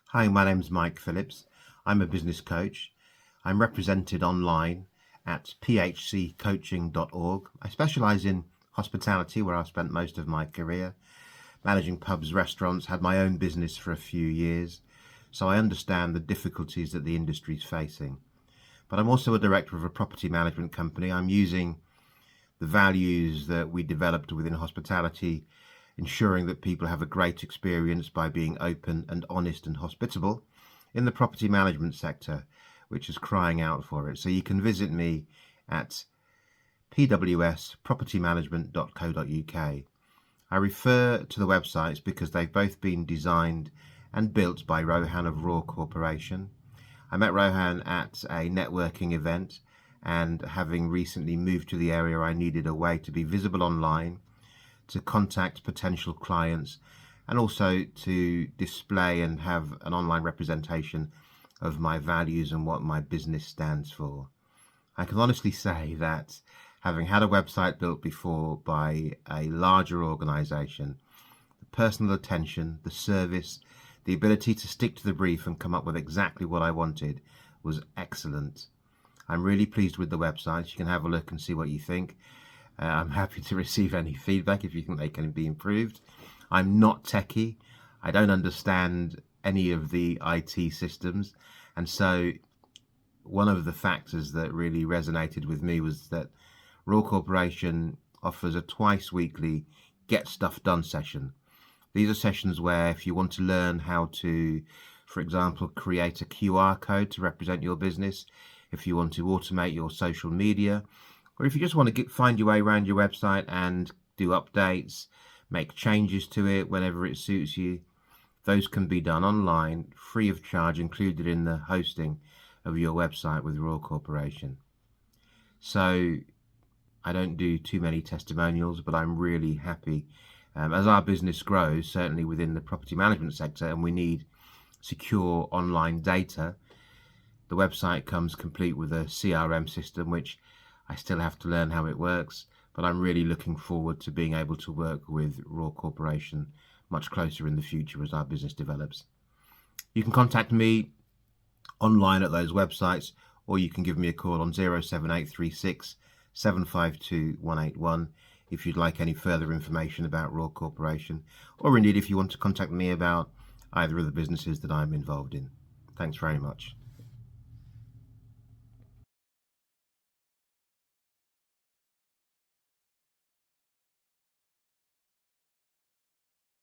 Hi, my name's Mike Phillips. I'm a business coach. I'm represented online at phccoaching.org. I specialize in hospitality, where I've spent most of my career, managing pubs, restaurants, had my own business for a few years, so I understand the difficulties that the industry is facing. But I'm also a director of a property management company. I'm using the values that we developed within hospitality, ensuring that people have a great experience by being open and honest and hospitable in the property management sector, which is crying out for it. So you can visit me at pwspropertymanagement.co.uk. I refer to the websites because they've both been designed and built by Rohan of Raw Corporation. I met Rohan at a networking event, and having recently moved to the area, I needed a way to be visible online, to contact potential clients, and also to display and have an online representation of my values and what my business stands for. I can honestly say that having had a website built before by a larger organization, the personal attention, the service, the ability to stick to the brief and come up with exactly what I wanted was excellent. I'm really pleased with the website. You can have a look and see what you think. I'm happy to receive any feedback if you think they can be improved. I'm not techie. I don't understand any of the IT systems. And so one of the factors that really resonated with me was that Raw Corporation offers a twice weekly Get Stuff Done session. These are sessions where if you want to learn how to, for example, create a QR code to represent your business, if you want to automate your social media, or if you just want to find your way around your website and do updates, make changes to it whenever it suits you, those can be done online, free of charge, included in the hosting of your website with Raw Corporation. So I don't do too many testimonials, but I'm really happy. As our business grows, certainly within the property management sector, and we need secure online data, the website comes complete with a CRM system, which I still have to learn how it works, but I'm really looking forward to being able to work with Raw Corporation much closer in the future as our business develops. You can contact me online at those websites, or you can give me a call on 07836 752 181 if you'd like any further information about Raw Corporation, or indeed if you want to contact me about either of the businesses that I'm involved in. Thanks very much.